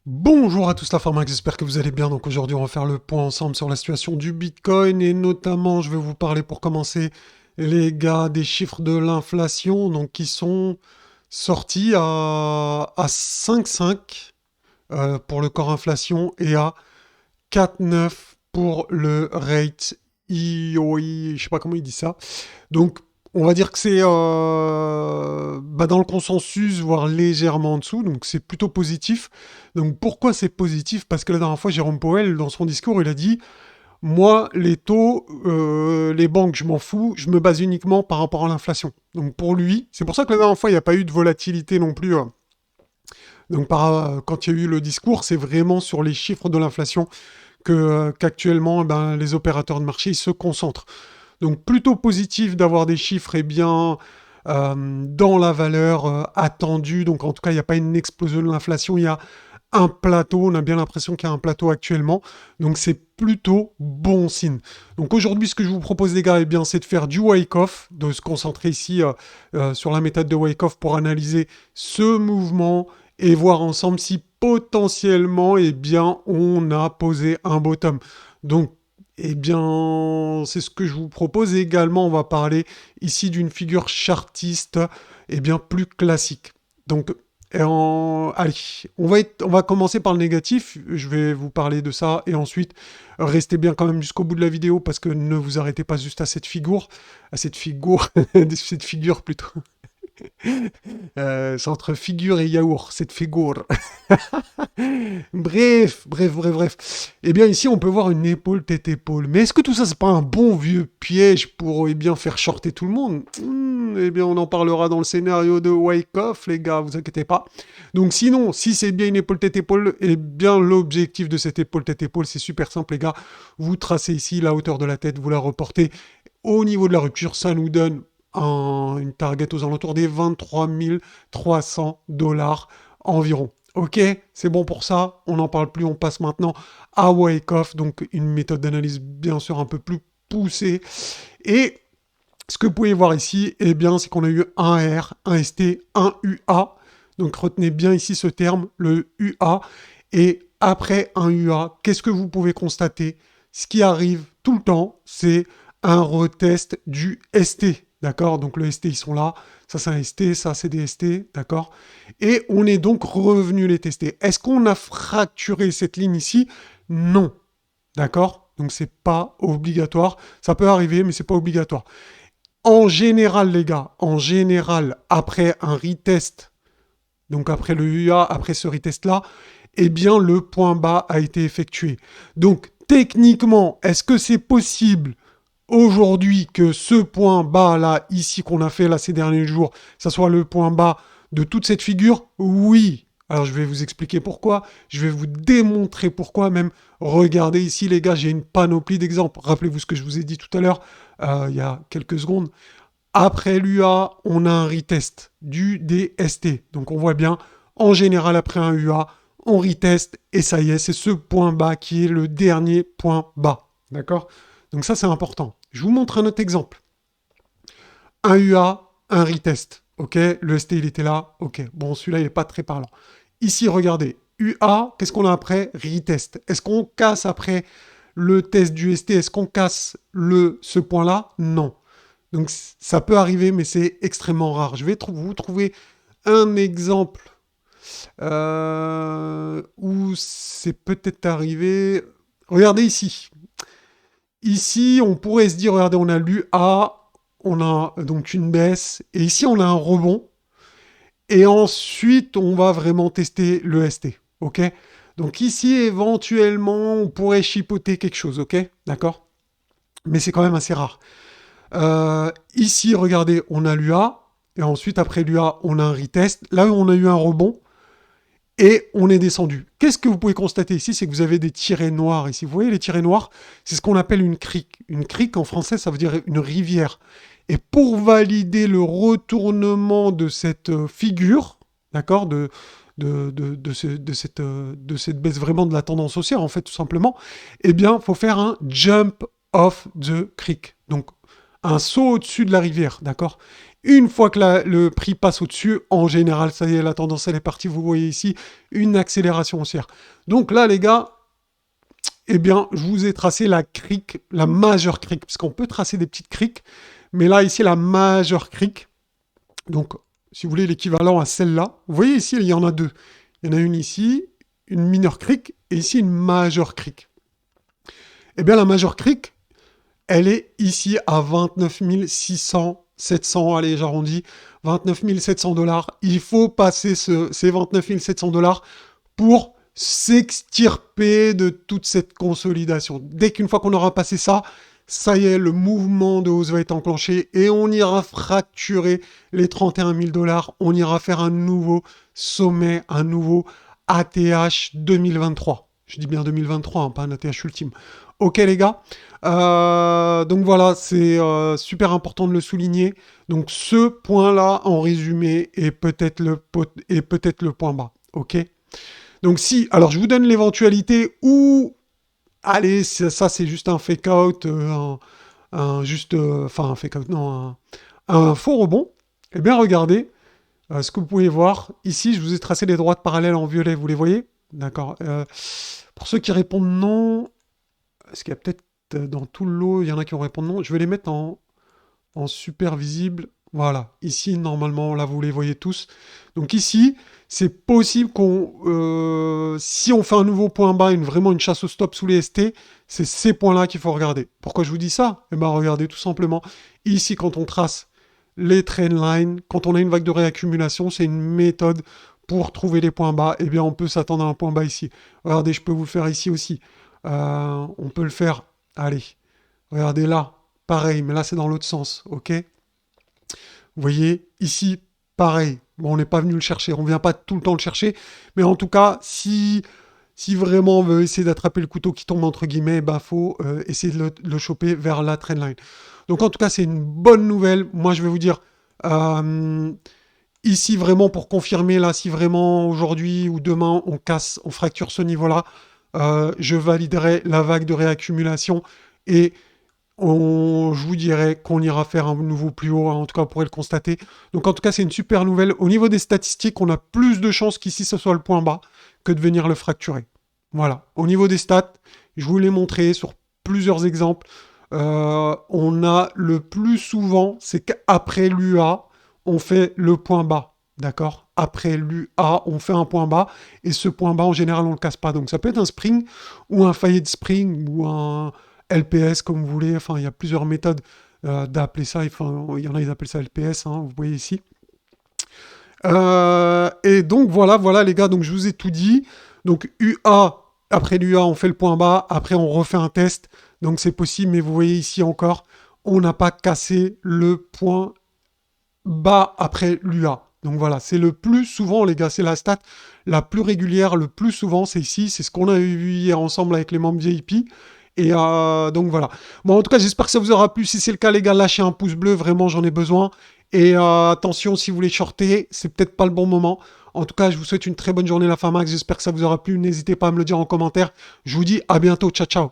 Bonjour à tous la Pharmac, j'espère que vous allez bien. Donc aujourd'hui on va faire le point ensemble sur la situation du Bitcoin et notamment je vais vous parler pour commencer les gars des chiffres de l'inflation donc qui sont sortis à 5,5 pour le corps inflation et à 4,9 pour le rate IOI, je sais pas comment il dit ça. Donc, on va dire que c'est dans le consensus, voire légèrement en dessous, donc c'est plutôt positif. Donc pourquoi c'est positif? Parce que la dernière fois, Jérôme Powell, dans son discours, il a dit, moi, les taux, les banques, je m'en fous, je me base uniquement par rapport à l'inflation. Donc pour lui, c'est pour ça que la dernière fois, il n'y a pas eu de volatilité non plus. Donc quand il y a eu le discours, c'est vraiment sur les chiffres de l'inflation qu'actuellement, les opérateurs de marché ils se concentrent. Donc plutôt positif d'avoir des chiffres dans la valeur attendue. Donc en tout cas, il n'y a pas une explosion de l'inflation, il y a un plateau. On a bien l'impression qu'il y a un plateau actuellement. Donc c'est plutôt bon signe. Donc aujourd'hui, ce que je vous propose les gars, c'est de faire du wake-off, de se concentrer ici sur la méthode de wake-off pour analyser ce mouvement et voir ensemble si potentiellement, on a posé un bottom. Donc c'est ce que je vous propose. Et également, on va parler ici d'une figure chartiste, plus classique. Donc, allez, on va commencer par le négatif. Je vais vous parler de ça et ensuite, restez bien quand même jusqu'au bout de la vidéo parce que ne vous arrêtez pas juste cette figure plutôt. C'est entre figure et yaourt, cette figure. Bref. Eh bien, ici, on peut voir une épaule, tête-épaule. Mais est-ce que tout ça, c'est pas un bon vieux piège pour, faire shorter tout le monde? Eh bien, on en parlera dans le scénario de Wake Off, les gars, vous inquiétez pas. Donc, sinon, si c'est bien une épaule, tête-épaule, eh bien, l'objectif de cette épaule, tête-épaule, c'est super simple, les gars. Vous tracez ici la hauteur de la tête, vous la reportez au niveau de la rupture, ça nous donne une target aux alentours des 23 300 dollars environ. Ok, c'est bon pour ça, on n'en parle plus, on passe maintenant à Wake Off, donc une méthode d'analyse bien sûr un peu plus poussée. Et ce que vous pouvez voir ici, c'est qu'on a eu un R, un ST, un UA. Donc retenez bien ici ce terme, le UA. Et après un UA, qu'est-ce que vous pouvez constater? Ce qui arrive tout le temps, c'est un retest du ST. D'accord? Donc le ST, ils sont là. Ça, c'est un ST, ça, c'est des ST. D'accord? Et on est donc revenu les tester. Est-ce qu'on a fracturé cette ligne ici? Non. D'accord? Donc c'est pas obligatoire. Ça peut arriver, mais c'est pas obligatoire. En général, les gars, après un retest, donc après le UA, après ce retest-là, le point bas a été effectué. Donc, techniquement, est-ce que c'est possible aujourd'hui que ce point bas là, ici, qu'on a fait là ces derniers jours, ça soit le point bas de toute cette figure? Oui. Alors je vais vous expliquer pourquoi, je vais vous démontrer pourquoi même. Regardez ici les gars, j'ai une panoplie d'exemples. Rappelez-vous ce que je vous ai dit tout à l'heure, il y a quelques secondes. Après l'UA, on a un retest du DST. Donc on voit bien, en général après un UA, on reteste et ça y est, c'est ce point bas qui est le dernier point bas. D'accord? Donc ça c'est important. Je vous montre un autre exemple. Un UA, un retest. Ok, le ST il était là. Ok, bon celui-là il n'est pas très parlant. Ici regardez, UA, qu'est-ce qu'on a après? Retest. Est-ce qu'on casse après le test du ST? Est-ce qu'on casse ce point-là? Non. Donc ça peut arriver, mais c'est extrêmement rare. Je vais vous trouver un exemple où c'est peut-être arrivé. Regardez ici. Ici, on pourrait se dire, regardez, on a l'UA, on a donc une baisse, et ici, on a un rebond. Et ensuite, on va vraiment tester le ST. Ok? Donc ici, éventuellement, on pourrait chipoter quelque chose. Ok? D'accord? Mais c'est quand même assez rare. Ici, regardez, on a l'UA, et ensuite, après l'UA, on a un retest. Là, on a eu un rebond, et on est descendu. Qu'est-ce que vous pouvez constater ici? C'est que vous avez des tirets noirs ici. Vous voyez les tirets noirs? C'est ce qu'on appelle une crique. Une crique, en français, ça veut dire une rivière. Et pour valider le retournement de cette figure, d'accord, de cette baisse vraiment de la tendance haussière, en fait, tout simplement, il faut faire un jump off the creek. Donc, un saut au-dessus de la rivière, d'accord? Une fois que le prix passe au-dessus, en général, ça y est, la tendance, elle est partie. Vous voyez ici une accélération haussière. Donc là, les gars, eh bien, je vous ai tracé la crique, la majeure crique, parce qu'on peut tracer des petites criques, mais là, ici, la majeure crique. Donc, si vous voulez, l'équivalent à celle-là. Vous voyez ici, il y en a deux. Il y en a une ici, une mineure crique, et ici, une majeure crique. Eh bien, la majeure crique, elle est ici à 29 600, 700, allez, j'arrondis, 29 700 $. Il faut passer ces 29 700 $ pour s'extirper de toute cette consolidation. Dès qu'une fois qu'on aura passé ça, ça y est, le mouvement de hausse va être enclenché et on ira fracturer les 31 000 $. On ira faire un nouveau sommet, un nouveau ATH 2023. Je dis bien 2023, hein, pas un ATH ultime. Ok les gars, donc voilà, c'est super important de le souligner. Donc ce point-là, en résumé, est peut-être le point bas. Ok. Donc si, alors je vous donne l'éventualité où, allez, ça c'est juste un fake out, enfin un fake out, non, un faux rebond. Eh bien regardez, ce que vous pouvez voir, ici je vous ai tracé les droites parallèles en violet, vous les voyez? D'accord. Pour ceux qui répondent non, est-ce qu'il y a peut-être dans tout le lot, il y en a qui vont répondre non, je vais les mettre en super visible. Voilà, ici, normalement, là, vous les voyez tous. Donc ici, c'est possible si on fait un nouveau point bas, vraiment une chasse au stop sous les ST, c'est ces points-là qu'il faut regarder. Pourquoi je vous dis ça? Eh bien, regardez tout simplement. Ici, quand on trace les trendlines, quand on a une vague de réaccumulation, c'est une méthode pour trouver les points bas. Eh bien, on peut s'attendre à un point bas ici. Regardez, je peux vous le faire ici aussi. On peut le faire, allez, regardez là, pareil, mais là, c'est dans l'autre sens, ok? Vous voyez, ici, pareil. Bon, on n'est pas venu le chercher, on ne vient pas tout le temps le chercher, mais en tout cas, si vraiment on veut essayer d'attraper le couteau qui tombe entre guillemets, il faut essayer de le choper vers la trendline. Donc en tout cas, c'est une bonne nouvelle. Moi, je vais vous dire, ici vraiment pour confirmer, là, si vraiment aujourd'hui ou demain on fracture ce niveau-là, je validerai la vague de réaccumulation et je vous dirais qu'on ira faire un nouveau plus haut, hein, en tout cas, on pourrait le constater. Donc, en tout cas, c'est une super nouvelle. Au niveau des statistiques, on a plus de chances qu'ici, ce soit le point bas que de venir le fracturer. Voilà. Au niveau des stats, je vous l'ai montré sur plusieurs exemples. On a le plus souvent, c'est qu'après l'UA, on fait le point bas. D'accord? Après l'UA, on fait un point bas. Et ce point bas, en général, on ne le casse pas. Donc, ça peut être un spring ou un faillite spring ou un LPS comme vous voulez, enfin il y a plusieurs méthodes d'appeler ça, enfin, il y en a ils appellent ça LPS, hein, vous voyez ici. Et donc voilà les gars, donc je vous ai tout dit. Donc UA, après l'UA on fait le point bas, après on refait un test, donc c'est possible, mais vous voyez ici encore, on n'a pas cassé le point bas après l'UA. Donc voilà, c'est le plus souvent les gars, c'est la stat la plus régulière, le plus souvent c'est ici, c'est ce qu'on a vu hier ensemble avec les membres VIP. Et donc voilà. Bon, en tout cas, j'espère que ça vous aura plu. Si c'est le cas, les gars, lâchez un pouce bleu. Vraiment, j'en ai besoin. Et attention, si vous voulez shorter, c'est peut-être pas le bon moment. En tout cas, je vous souhaite une très bonne journée, la Famax. J'espère que ça vous aura plu. N'hésitez pas à me le dire en commentaire. Je vous dis à bientôt. Ciao, ciao.